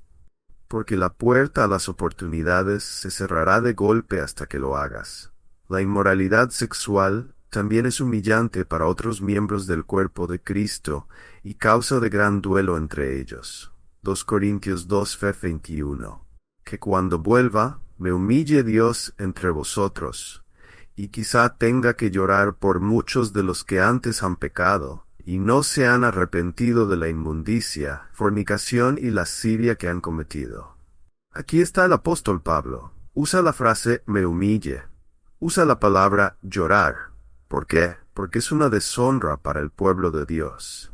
Porque la puerta a las oportunidades se cerrará de golpe hasta que lo hagas. La inmoralidad sexual también es humillante para otros miembros del cuerpo de Cristo y causa de gran duelo entre ellos. 2 Corintios 2:21. Que cuando vuelva, me humille Dios entre vosotros, y quizá tenga que llorar por muchos de los que antes han pecado, y no se han arrepentido de la inmundicia, fornicación y lascivia que han cometido. Aquí está el apóstol Pablo. Usa la frase me humille. Usa la palabra llorar. ¿Por qué? Porque es una deshonra para el pueblo de Dios.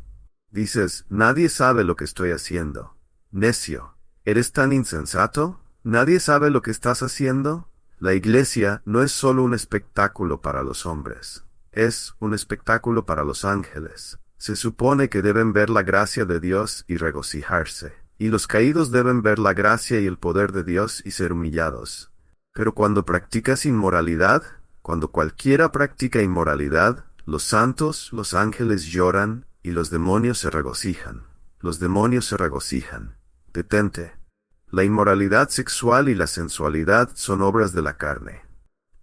Dices, nadie sabe lo que estoy haciendo. Necio, ¿eres tan insensato? ¿Nadie sabe lo que estás haciendo? La iglesia no es solo un espectáculo para los hombres. Es un espectáculo para los ángeles. Se supone que deben ver la gracia de Dios y regocijarse. Y los caídos deben ver la gracia y el poder de Dios y ser humillados. Pero cuando practicas inmoralidad, cuando cualquiera practica inmoralidad, los santos, los ángeles lloran y los demonios se regocijan. Los demonios se regocijan. Detente. La inmoralidad sexual y la sensualidad son obras de la carne.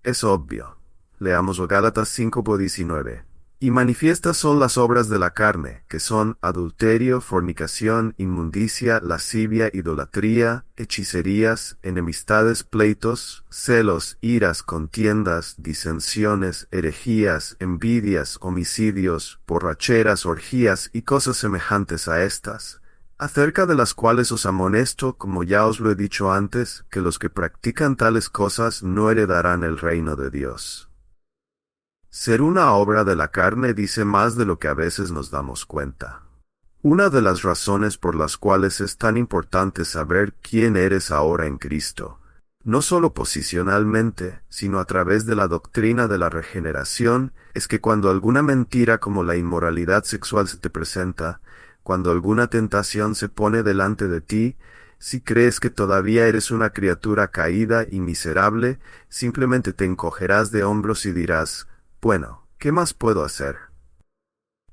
Es obvio. Leamos Gálatas 5:19. Y manifiestas son las obras de la carne, que son adulterio, fornicación, inmundicia, lascivia, idolatría, hechicerías, enemistades, pleitos, celos, iras, contiendas, disensiones, herejías, envidias, homicidios, borracheras, orgías y cosas semejantes a estas, acerca de las cuales os amonesto, como ya os lo he dicho antes, que los que practican tales cosas no heredarán el reino de Dios. Ser una obra de la carne dice más de lo que a veces nos damos cuenta. Una de las razones por las cuales es tan importante saber quién eres ahora en Cristo, no solo posicionalmente, sino a través de la doctrina de la regeneración, es que cuando alguna mentira como la inmoralidad sexual se te presenta, cuando alguna tentación se pone delante de ti, si crees que todavía eres una criatura caída y miserable, simplemente te encogerás de hombros y dirás, bueno, ¿qué más puedo hacer?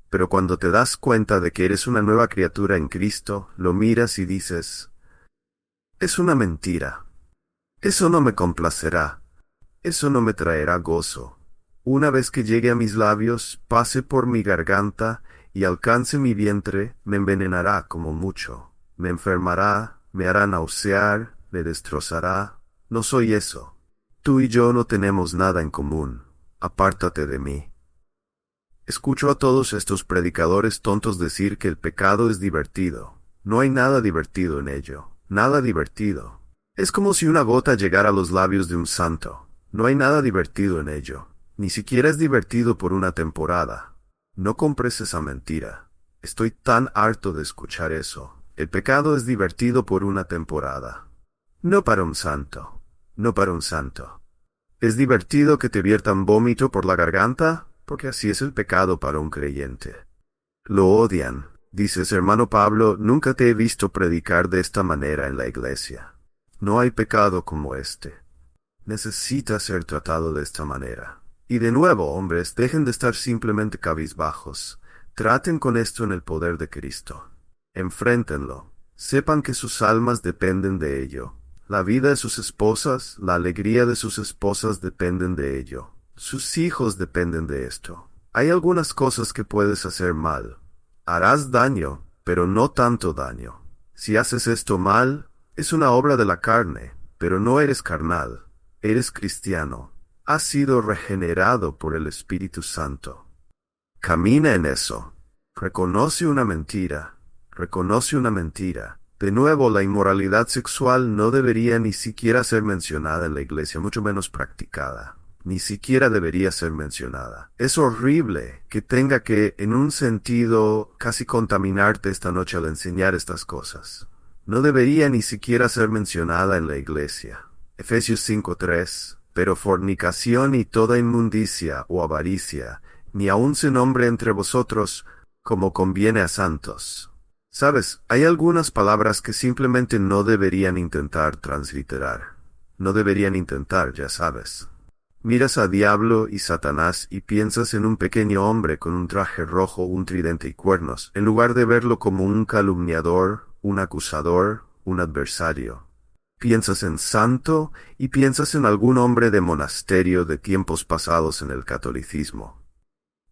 Pero cuando te das cuenta de que eres una nueva criatura en Cristo, lo miras y dices, es una mentira. Eso no me complacerá. Eso no me traerá gozo. Una vez que llegue a mis labios, pase por mi garganta y alcance mi vientre, me envenenará como mucho. Me enfermará, me hará nausear, me destrozará. No soy eso. Tú y yo no tenemos nada en común. Apártate de mí. Escucho a todos estos predicadores tontos decir que el pecado es divertido. No hay nada divertido en ello. Nada divertido. Es como si una gota llegara a los labios de un santo. No hay nada divertido en ello. Ni siquiera es divertido por una temporada. No compres esa mentira. Estoy tan harto de escuchar eso. El pecado es divertido por una temporada. No para un santo. No para un santo. ¿Es divertido que te viertan vómito por la garganta? Porque así es el pecado para un creyente. Lo odian. Dices, hermano Pablo, nunca te he visto predicar de esta manera en la iglesia. No hay pecado como este. Necesita ser tratado de esta manera. Y de nuevo, hombres, dejen de estar simplemente cabizbajos. Traten con esto en el poder de Cristo. Enfréntenlo. Sepan que sus almas dependen de ello. La vida de sus esposas, la alegría de sus esposas dependen de ello. Sus hijos dependen de esto. Hay algunas cosas que puedes hacer mal. Harás daño, pero no tanto daño. Si haces esto mal, es una obra de la carne, pero no eres carnal. Eres cristiano. Has sido regenerado por el Espíritu Santo. Camina en eso. Reconoce una mentira. Reconoce una mentira. De nuevo, la inmoralidad sexual no debería ni siquiera ser mencionada en la iglesia, mucho menos practicada. Ni siquiera debería ser mencionada. Es horrible que tenga que, en un sentido, casi contaminarte esta noche al enseñar estas cosas. No debería ni siquiera ser mencionada en la iglesia. Efesios 5:3. Pero fornicación y toda inmundicia o avaricia, ni aun se nombre entre vosotros, como conviene a santos. Sabes, hay algunas palabras que simplemente no deberían intentar transliterar. No deberían intentar, ya sabes. Miras a Diablo y Satanás y piensas en un pequeño hombre con un traje rojo, un tridente y cuernos, en lugar de verlo como un calumniador, un acusador, un adversario. Piensas en santo y piensas en algún hombre de monasterio de tiempos pasados en el catolicismo.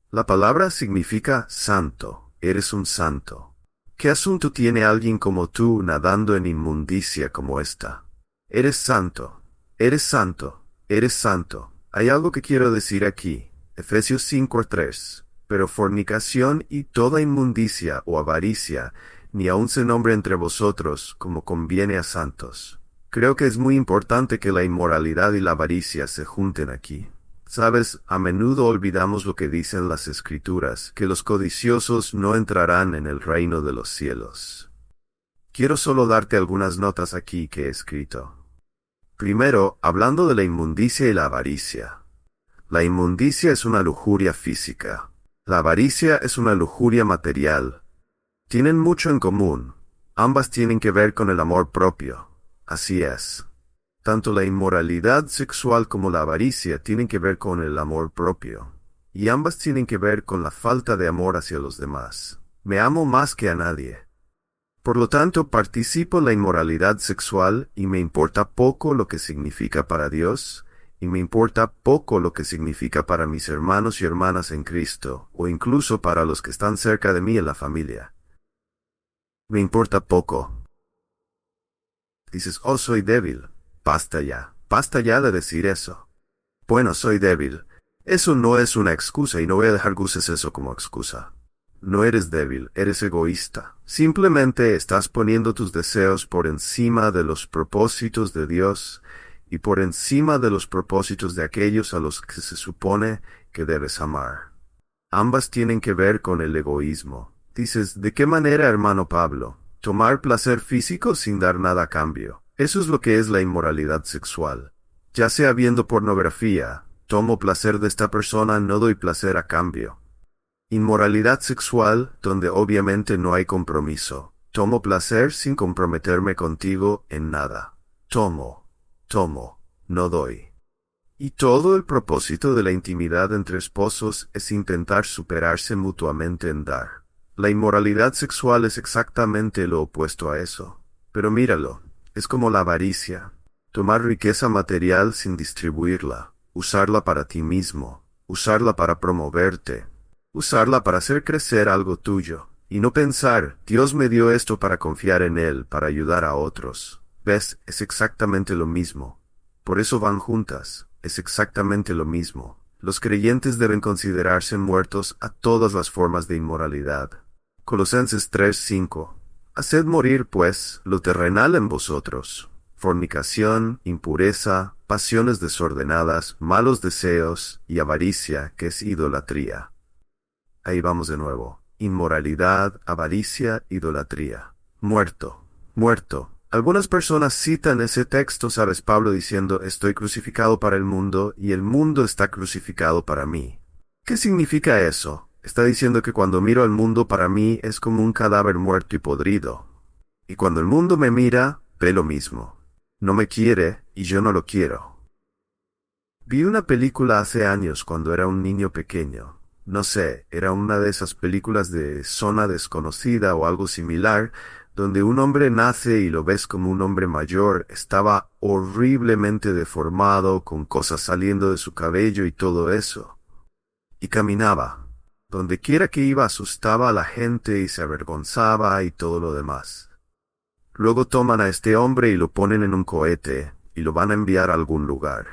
La palabra significa santo, eres un santo. ¿Qué asunto tiene alguien como tú nadando en inmundicia como esta? Eres santo, eres santo, eres santo. Hay algo que quiero decir aquí. Efesios 5:3. Pero fornicación y toda inmundicia o avaricia, ni aun se nombre entre vosotros, como conviene a santos. Creo que es muy importante que la inmoralidad y la avaricia se junten aquí. Sabes, a menudo olvidamos lo que dicen las Escrituras, que los codiciosos no entrarán en el reino de los cielos. Quiero solo darte algunas notas aquí que he escrito. Primero, hablando de la inmundicia y la avaricia. La inmundicia es una lujuria física. La avaricia es una lujuria material. Tienen mucho en común. Ambas tienen que ver con el amor propio. Así es. Tanto la inmoralidad sexual como la avaricia tienen que ver con el amor propio. Y ambas tienen que ver con la falta de amor hacia los demás. Me amo más que a nadie. Por lo tanto, participo en la inmoralidad sexual y me importa poco lo que significa para Dios, y me importa poco lo que significa para mis hermanos y hermanas en Cristo, o incluso para los que están cerca de mí en la familia. Me importa poco. Dices, oh, soy débil. Basta ya de decir eso. Bueno, soy débil. Eso no es una excusa y no voy a dejar que uses eso como excusa. No eres débil, eres egoísta. Simplemente estás poniendo tus deseos por encima de los propósitos de Dios y por encima de los propósitos de aquellos a los que se supone que debes amar. Ambas tienen que ver con el egoísmo. Dices, ¿de qué manera, hermano Pablo? Tomar placer físico sin dar nada a cambio. Eso es lo que es la inmoralidad sexual. Ya sea viendo pornografía, tomo placer de esta persona, no doy placer a cambio. Inmoralidad sexual, donde obviamente no hay compromiso. Tomo placer sin comprometerme contigo en nada. Tomo, no doy. Y todo el propósito de la intimidad entre esposos es intentar superarse mutuamente en dar. La inmoralidad sexual es exactamente lo opuesto a eso. Pero míralo, es como la avaricia. Tomar riqueza material sin distribuirla, usarla para ti mismo, usarla para promoverte, usarla para hacer crecer algo tuyo, y no pensar, Dios me dio esto para confiar en Él, para ayudar a otros. ¿Ves? Es exactamente lo mismo. Por eso van juntas, es exactamente lo mismo. Los creyentes deben considerarse muertos a todas las formas de inmoralidad. Colosenses 3:5. Haced morir, pues, lo terrenal en vosotros: fornicación, impureza, pasiones desordenadas, malos deseos y avaricia, que es idolatría. Ahí vamos de nuevo. Inmoralidad, avaricia, idolatría. Muerto. Algunas personas citan ese texto, sabes, Pablo diciendo, estoy crucificado para el mundo y el mundo está crucificado para mí. ¿Qué significa eso? Está diciendo que cuando miro al mundo para mí es como un cadáver muerto y podrido. Y cuando el mundo me mira, ve lo mismo. No me quiere y yo no lo quiero. Vi una película hace años cuando era un niño pequeño. No sé, era una de esas películas de Zona Desconocida o algo similar, donde un hombre nace y lo ves como un hombre mayor. Estaba horriblemente deformado, con cosas saliendo de su cabello y todo eso. Y caminaba. Donde quiera que iba asustaba a la gente y se avergonzaba y todo lo demás. Luego toman a este hombre y lo ponen en un cohete y lo van a enviar a algún lugar.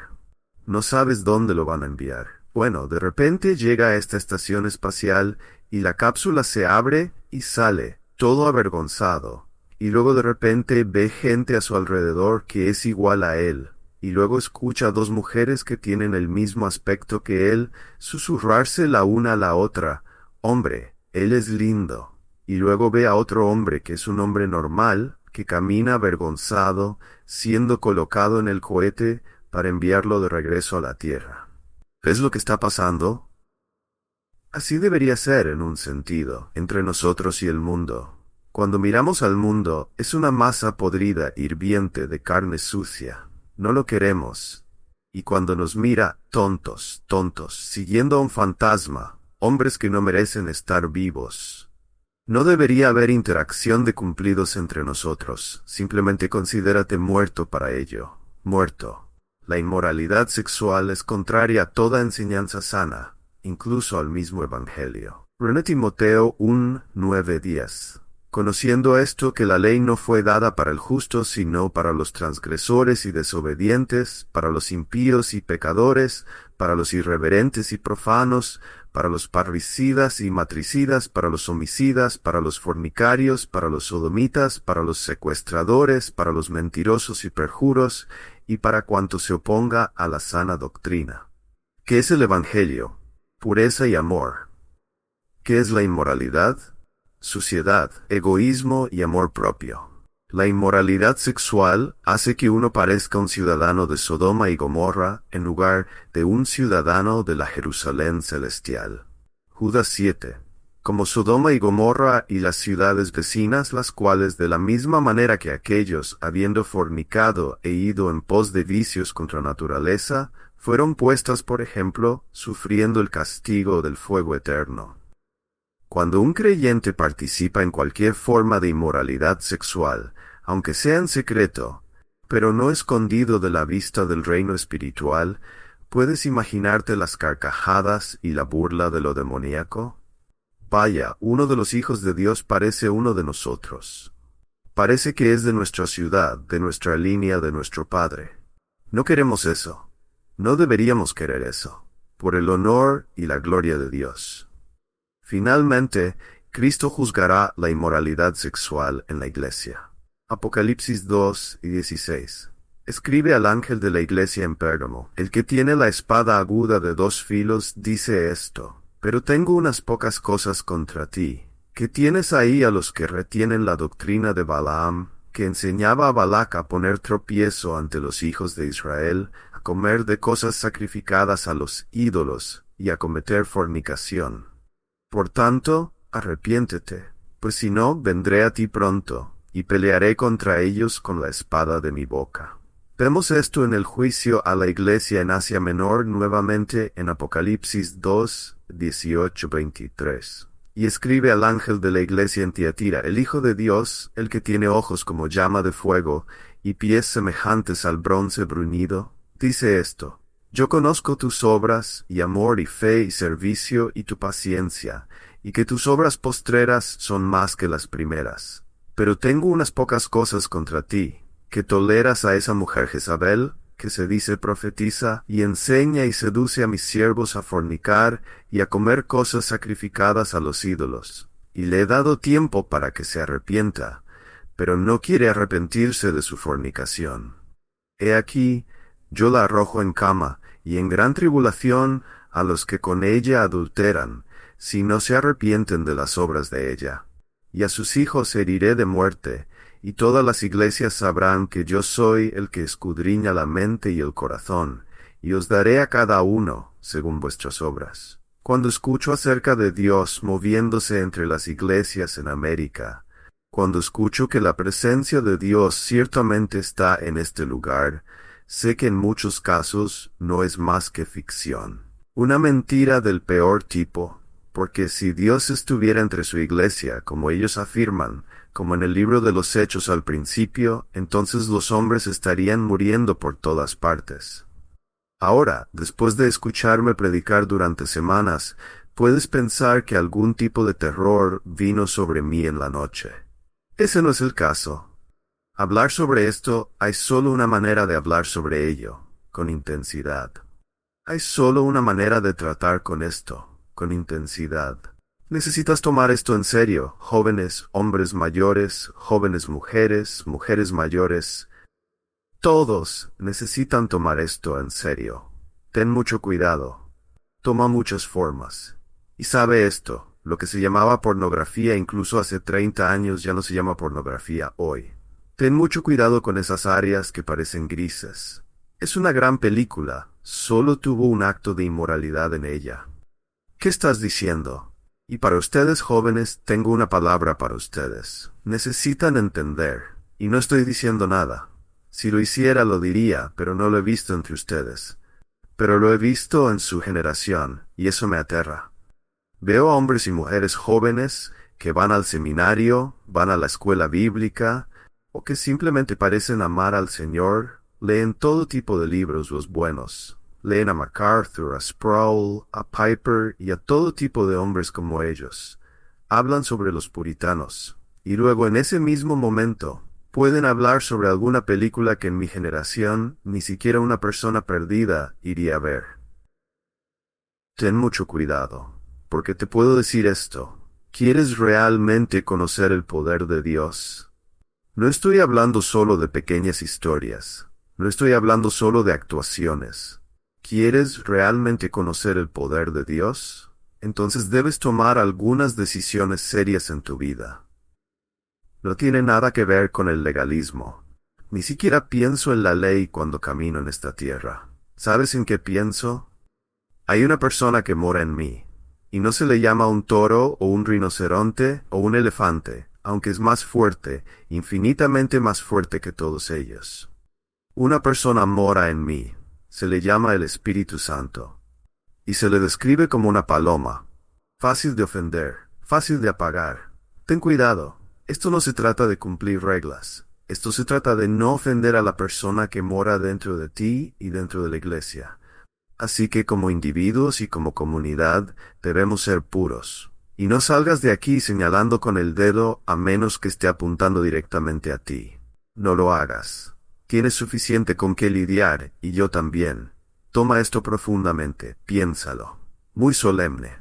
No sabes dónde lo van a enviar. Bueno, de repente llega a esta estación espacial y la cápsula se abre y sale, todo avergonzado. Y luego de repente ve gente a su alrededor que es igual a él. y luego escucha a dos mujeres que tienen el mismo aspecto que él, susurrarse la una a la otra, «Hombre, él es lindo», y luego ve a otro hombre que es un hombre normal, que camina avergonzado, siendo colocado en el cohete para enviarlo de regreso a la Tierra. ¿Ves lo que está pasando? Así debería ser, en un sentido, entre nosotros y el mundo. Cuando miramos al mundo, es una masa podrida, hirviente, de carne sucia. No lo queremos. Y cuando nos mira, tontos, siguiendo a un fantasma, hombres que no merecen estar vivos. No debería haber interacción de cumplidos entre nosotros, simplemente considérate muerto para ello, muerto. La inmoralidad sexual es contraria a toda enseñanza sana, incluso al mismo Evangelio. 1 Timoteo 1:9-10. Conociendo esto, que la ley no fue dada para el justo, sino para los transgresores y desobedientes, para los impíos y pecadores, para los irreverentes y profanos, para los parricidas y matricidas, para los homicidas, para los fornicarios, para los sodomitas, para los secuestradores, para los mentirosos y perjuros, y para cuanto se oponga a la sana doctrina. ¿Qué es el Evangelio? Pureza y amor. ¿Qué es la inmoralidad? Suciedad, egoísmo y amor propio. La inmoralidad sexual hace que uno parezca un ciudadano de Sodoma y Gomorra en lugar de un ciudadano de la Jerusalén celestial. Judas 7. Como Sodoma y Gomorra y las ciudades vecinas, las cuales de la misma manera que aquellos, habiendo fornicado e ido en pos de vicios contra naturaleza, fueron puestas por ejemplo, sufriendo el castigo del fuego eterno. Cuando un creyente participa en cualquier forma de inmoralidad sexual, aunque sea en secreto, pero no escondido de la vista del reino espiritual, ¿puedes imaginarte las carcajadas y la burla de lo demoníaco? Vaya, uno de los hijos de Dios parece uno de nosotros. Parece que es de nuestra ciudad, de nuestra línea, de nuestro padre. No queremos eso. No deberíamos querer eso, por el honor y la gloria de Dios. Finalmente, Cristo juzgará la inmoralidad sexual en la iglesia. Apocalipsis 2:16. Escribe al ángel de la iglesia en Pérgamo: el que tiene la espada aguda de dos filos dice esto: pero tengo unas pocas cosas contra ti, que tienes ahí a los que retienen la doctrina de Balaam, que enseñaba a Balac a poner tropiezo ante los hijos de Israel, a comer de cosas sacrificadas a los ídolos, y a cometer fornicación. Por tanto, arrepiéntete, pues si no, vendré a ti pronto, y pelearé contra ellos con la espada de mi boca. Vemos esto en el juicio a la iglesia en Asia Menor nuevamente en Apocalipsis 2:18-23. Y escribe al ángel de la iglesia en Tiatira: el Hijo de Dios, el que tiene ojos como llama de fuego, y pies semejantes al bronce bruñido, dice esto: yo conozco tus obras, y amor, y fe, y servicio, y tu paciencia, y que tus obras postreras son más que las primeras. Pero tengo unas pocas cosas contra ti, que toleras a esa mujer Jezabel, que se dice profetiza, y enseña y seduce a mis siervos a fornicar, y a comer cosas sacrificadas a los ídolos. Y le he dado tiempo para que se arrepienta, pero no quiere arrepentirse de su fornicación. He aquí, yo la arrojo en cama, y en gran tribulación a los que con ella adulteran, si no se arrepienten de las obras de ella. Y a sus hijos heriré de muerte, y todas las iglesias sabrán que yo soy el que escudriña la mente y el corazón, y os daré a cada uno, según vuestras obras. Cuando escucho acerca de Dios moviéndose entre las iglesias en América, cuando escucho que la presencia de Dios ciertamente está en este lugar, sé que en muchos casos no es más que ficción. Una mentira del peor tipo, porque si Dios estuviera entre su iglesia, como ellos afirman, como en el libro de los Hechos al principio, entonces los hombres estarían muriendo por todas partes. Ahora, después de escucharme predicar durante semanas, puedes pensar que algún tipo de terror vino sobre mí en la noche. Ese no es el caso. Hablar sobre esto, hay solo una manera de hablar sobre ello, con intensidad. Hay solo una manera de tratar con esto, con intensidad. Necesitas tomar esto en serio, jóvenes, hombres mayores, jóvenes mujeres, mujeres mayores. Todos necesitan tomar esto en serio. Ten mucho cuidado. Toma muchas formas. Y sabe esto, lo que se llamaba pornografía incluso hace 30 años ya no se llama pornografía hoy. Ten mucho cuidado con esas áreas que parecen grises. Es una gran película, solo tuvo un acto de inmoralidad en ella. ¿Qué estás diciendo? Y para ustedes jóvenes tengo una palabra para ustedes. Necesitan entender. Y no estoy diciendo nada. Si lo hiciera lo diría, pero no lo he visto entre ustedes. Pero lo he visto en su generación, y eso me aterra. Veo a hombres y mujeres jóvenes que van al seminario, van a la escuela bíblica, o que simplemente parecen amar al Señor, leen todo tipo de libros los buenos. Leen a MacArthur, a Sproul, a Piper y a todo tipo de hombres como ellos. Hablan sobre los puritanos, y luego en ese mismo momento pueden hablar sobre alguna película que en mi generación ni siquiera una persona perdida iría a ver. Ten mucho cuidado, porque te puedo decir esto. ¿Quieres realmente conocer el poder de Dios? No estoy hablando solo de pequeñas historias. No estoy hablando solo de actuaciones. ¿Quieres realmente conocer el poder de Dios? Entonces debes tomar algunas decisiones serias en tu vida. No tiene nada que ver con el legalismo. Ni siquiera pienso en la ley cuando camino en esta tierra. ¿Sabes en qué pienso? Hay una persona que mora en mí. Y no se le llama un toro o un rinoceronte o un elefante, aunque es más fuerte, infinitamente más fuerte que todos ellos. Una persona mora en mí. Se le llama el Espíritu Santo. Y se le describe como una paloma. Fácil de ofender, fácil de apagar. Ten cuidado. Esto no se trata de cumplir reglas. Esto se trata de no ofender a la persona que mora dentro de ti y dentro de la iglesia. Así que como individuos y como comunidad debemos ser puros. Y no salgas de aquí señalando con el dedo a menos que esté apuntando directamente a ti. No lo hagas. Tienes suficiente con qué lidiar, y yo también. Toma esto profundamente, piénsalo. Muy solemne.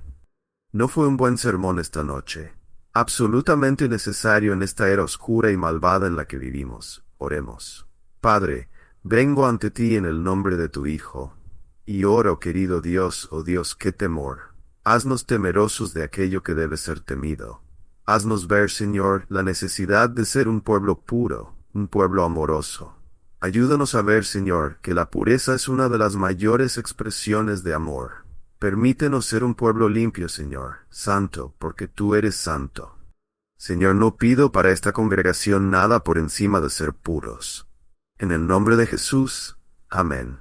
No fue un buen sermón esta noche. Absolutamente necesario en esta era oscura y malvada en la que vivimos. Oremos. Padre, vengo ante ti en el nombre de tu Hijo. Y oro, querido Dios, oh Dios, qué temor. Haznos temerosos de aquello que debe ser temido. Haznos ver, Señor, la necesidad de ser un pueblo puro, un pueblo amoroso. Ayúdanos a ver, Señor, que la pureza es una de las mayores expresiones de amor. Permítenos ser un pueblo limpio, Señor, santo, porque tú eres santo. Señor, no pido para esta congregación nada por encima de ser puros. En el nombre de Jesús. Amén.